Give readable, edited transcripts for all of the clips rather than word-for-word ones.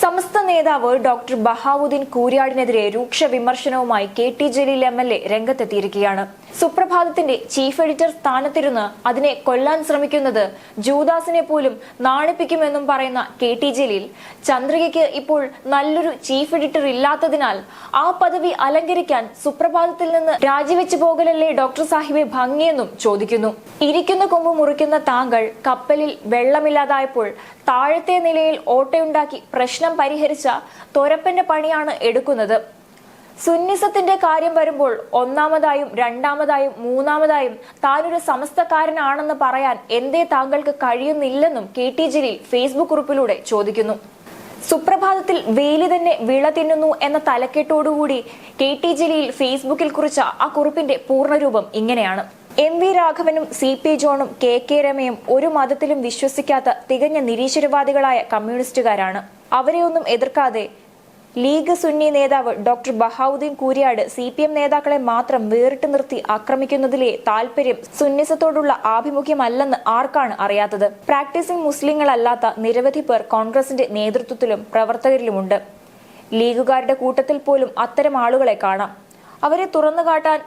സമസ്ത നേതാവ് ഡോക്ടർ ബഹാവുദ്ദീൻ കൂരിയാടിനെതിരെ രൂക്ഷ വിമർശനവുമായി കെ.ടി. ജലീൽ എം.എൽ.എ രംഗത്തെത്തിയിരിക്കുകയാണ്. സുപ്രഭാതത്തിന്റെ ചീഫ് എഡിറ്റർ സ്ഥാനത്തിരുന്ന് അതിനെ കൊല്ലാൻ ശ്രമിക്കുന്നത് ജൂദാസിനെ പോലും നാണിപ്പിക്കുമെന്നും പറയുന്ന കെ.ടി. ജലീൽ, ചന്ദ്രികയ്ക്ക് ഇപ്പോൾ നല്ലൊരു ചീഫ് എഡിറ്റർ ഇല്ലാത്തതിനാൽ ആ പദവി അലങ്കരിക്കാൻ സുപ്രഭാതത്തിൽ നിന്ന് രാജിവെച്ചു പോകലല്ലേ ഡോക്ടർ സാഹിബെ ഭംഗിയെന്നും ചോദിക്കുന്നു. ഇരിക്കുന്ന കൊമ്പ് മുറിക്കുന്ന താങ്കൾ കപ്പലിൽ വെള്ളമില്ലാതായപ്പോൾ താഴത്തെ നിലയിൽ ഓട്ടയുണ്ടാക്കി പ്രശ്നം പരിഹരിച്ച തൊരപ്പന്റെ പണിയാണ് എടുക്കുന്നത്. സുന്നിസത്തിന്റെ കാര്യം വരുമ്പോൾ ഒന്നാമതായും രണ്ടാമതായും മൂന്നാമതായും താനൊരു സമസ്തക്കാരനാണെന്ന് പറയാൻ എന്തേ താങ്കൾക്ക് കഴിയുന്നില്ലെന്നും കെ.ടി. ജലീൽ ഫേസ്ബുക്ക് കുറിപ്പിലൂടെ ചോദിക്കുന്നു. സുപ്രഭാതത്തിൽ വേലി തന്നെ വിള തിന്നുന്നു എന്ന തലക്കെട്ടോടുകൂടി കെ.ടി. ജലീൽ ഫേസ്ബുക്കിൽ കുറിച്ച ആ കുറിപ്പിന്റെ പൂർണ്ണരൂപം ഇങ്ങനെയാണ്. എം.വി. രാഘവനും സി.പി. ജോണും കെ.കെ. രമയും ഒരു മതത്തിലും വിശ്വസിക്കാത്ത തികഞ്ഞ നിരീശ്വരവാദികളായ കമ്മ്യൂണിസ്റ്റുകാരാണ്. അവരെയൊന്നും എതിർക്കാതെ ലീഗ് സുന്നി നേതാവ് ഡോക്ടർ ബഹാവുദ്ദീൻ കൂരിയാട് CPM നേതാക്കളെ മാത്രം വേറിട്ട് നിർത്തി ആക്രമിക്കുന്നതിലെ താല്പര്യം സുന്നിസത്തോടുള്ള ആഭിമുഖ്യമല്ലെന്ന് ആർക്കാണ് അറിയാത്തത്? പ്രാക്ടീസിംഗ് മുസ്ലിങ്ങളല്ലാത്ത നിരവധി പേർ കോൺഗ്രസിന്റെ നേതൃത്വത്തിലും പ്രവർത്തകരിലുമുണ്ട്. ലീഗുകാരുടെ കൂട്ടത്തിൽ പോലും അത്തരം ആളുകളെ കാണാം. അവരെ തുറന്നുകാട്ടാൻ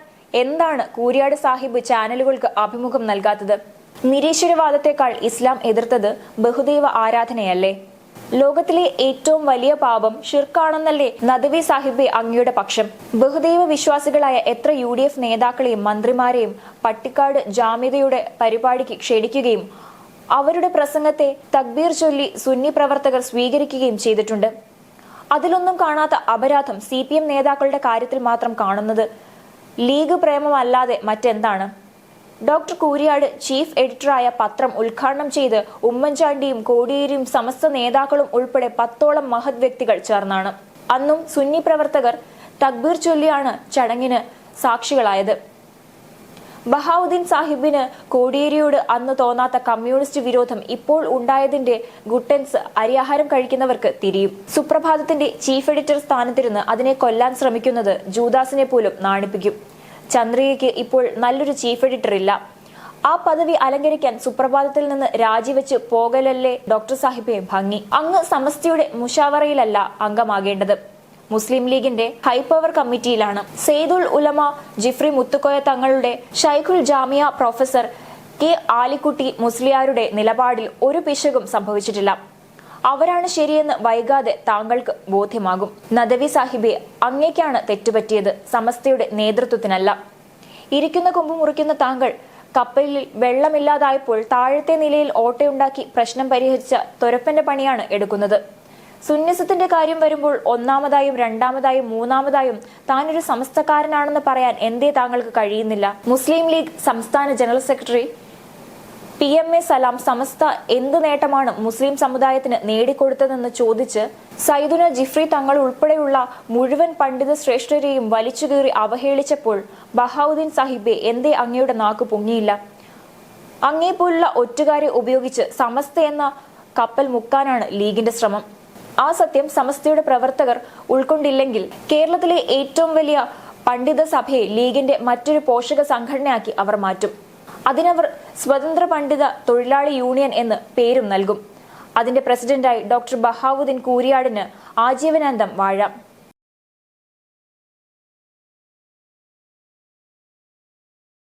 എന്താണ് കൂരിയാട് സാഹിബ് ചാനലുകൾക്ക് അഭിമുഖം നൽകാത്തത്? നിരീശ്വരവാദത്തെക്കാൾ ഇസ്ലാം എതിർത്തത് ബഹുദൈവ ആരാധനയല്ലേ? ലോകത്തിലെ ഏറ്റവും വലിയ പാപം ഷിർക്കാണെന്നല്ലേ നദവി സാഹിബെ അങ്ങയുടെ പക്ഷം? ബഹുദൈവ വിശ്വാസികളായ എത്ര UDF നേതാക്കളെയും മന്ത്രിമാരെയും പട്ടിക്കാട് ജാമ്യതയുടെ പരിപാടിക്ക് ക്ഷണിക്കുകയും അവരുടെ പ്രസംഗത്തെ തക്ബീർ ചൊല്ലി സുന്നി പ്രവർത്തകർ സ്വീകരിക്കുകയും ചെയ്തിട്ടുണ്ട്. അതിലൊന്നും കാണാത്ത അപരാധം CPM നേതാക്കളുടെ കാര്യത്തിൽ മാത്രം കാണുന്നത് ലീഗ് പ്രേമമല്ലാതെ മറ്റെന്താണ്? ഡോക്ടർ കൂരിയാട് ചീഫ് എഡിറ്ററായ പത്രം ഉദ്ഘാടനം ചെയ്ത് ഉമ്മൻചാണ്ടിയും കോടിയേരിയും സമസ്ത നേതാക്കളും ഉൾപ്പെടെ 10ഓളം മഹത് വ്യക്തികൾ ചേർന്നാണ്. അന്നും സുന്നി പ്രവർത്തകർ തക്ബീർ ചൊല്ലിയാണ് ചടങ്ങിന് സാക്ഷികളായത്. ബഹാവുദ്ദീൻ സാഹിബിന് കോടിയേരിയോട് അന്ന് തോന്നാത്ത കമ്മ്യൂണിസ്റ്റ് വിരോധം ഇപ്പോൾ ഉണ്ടായതിന്റെ ഗുട്ടൻസ് അരിയാഹാരം കഴിക്കുന്നവർക്ക് തിരിയും. സുപ്രഭാതത്തിന്റെ ചീഫ് എഡിറ്റർ സ്ഥാനത്തിരുന്ന് അതിനെ കൊല്ലാൻ ശ്രമിക്കുന്നത് ജൂദാസിനെ പോലും നാണിപ്പിക്കും. ചന്ദ്രികയ്ക്ക് ഇപ്പോൾ നല്ലൊരു ചീഫ് എഡിറ്റർ ഇല്ല. ആ പദവി അലങ്കരിക്കാൻ സുപ്രഭാതത്തിൽ നിന്ന് രാജിവെച്ച് പോകലല്ലേ ഡോക്ടർ സാഹിബെ ഭംഗി? അങ്ങ് സമസ്തയുടെ മുഷാവറയിലല്ല അംഗമാകേണ്ടത്, മുസ്ലിം ലീഗിന്റെ ഹൈപവർ കമ്മിറ്റിയിലാണ്. സെയ്ദുൽ ഉലമ ജിഫ്രി മുത്തുക്കോയ തങ്ങളുടെ ഷൈഖുൽ ജാമിയ പ്രൊഫസർ കെ ആലിക്കുട്ടി മുസ്ലിയാരുടെ നിലപാടിൽ ഒരു പിശകും സംഭവിച്ചിട്ടില്ല. അവരാണ് ശരിയെന്ന് വൈകാതെ താങ്കൾക്ക് ബോധ്യമാകും. നദവി സാഹിബെ, അങ്ങേക്കാണ് തെറ്റുപറ്റിയത്, സമസ്തയുടെ നേതൃത്വത്തിനല്ല. ഇരിക്കുന്ന കൊമ്പ് മുറിക്കുന്ന താങ്കൾ കപ്പലിൽ വെള്ളമില്ലാതായപ്പോൾ താഴത്തെ നിലയിൽ ഓട്ടയുണ്ടാക്കി പ്രശ്നം പരിഹരിച്ച തൊരപ്പന്റെ പണിയാണ് എടുക്കുന്നത്. സുന്നിസത്തിന്റെ കാര്യം വരുമ്പോൾ ഒന്നാമതായും രണ്ടാമതായും മൂന്നാമതായും താനൊരു സമസ്തക്കാരനാണെന്ന് പറയാൻ എന്തേ താങ്കൾക്ക് കഴിയുന്നില്ല? മുസ്ലിം ലീഗ് സംസ്ഥാന ജനറൽ സെക്രട്ടറി PMA സലാം സമസ്ത എന്ത് നേട്ടമാണ് മുസ്ലിം സമുദായത്തിന് നേടിക്കൊടുത്തതെന്ന് ചോദിച്ച് സൈദുന ജിഫ്രി തങ്ങൾ ഉൾപ്പെടെയുള്ള മുഴുവൻ പണ്ഡിത ശ്രേഷ്ഠരെയും വലിച്ചുകീറി അവഹേളിച്ചപ്പോൾ ബഹാവുദ്ദീൻ സാഹിബെ, എന്തേ അങ്ങയുടെ നാക്ക് പൊങ്ങിയില്ല? അങ്ങേപ്പോലുള്ള ഒറ്റുകാരെ ഉപയോഗിച്ച് സമസ്ത എന്ന കപ്പൽ മുക്കാനാണ് ലീഗിന്റെ ശ്രമം. ആ സത്യം സമസ്തയുടെ പ്രവർത്തകർ ഉൾക്കൊണ്ടില്ലെങ്കിൽ കേരളത്തിലെ ഏറ്റവും വലിയ പണ്ഡിത സഭയെ ലീഗിന്റെ മറ്റൊരു പോഷക സംഘടനയാക്കി അവർ മാറ്റും. അതിനവർ സ്വതന്ത്ര പണ്ഡിത തൊഴിലാളി യൂണിയൻ എന്ന് പേരും നൽകും. അതിന്റെ പ്രസിഡന്റായി ഡോക്ടർ ബഹാവുദ്ദീൻ കൂരിയാടിന് ആജീവനാന്തം വാഴാം.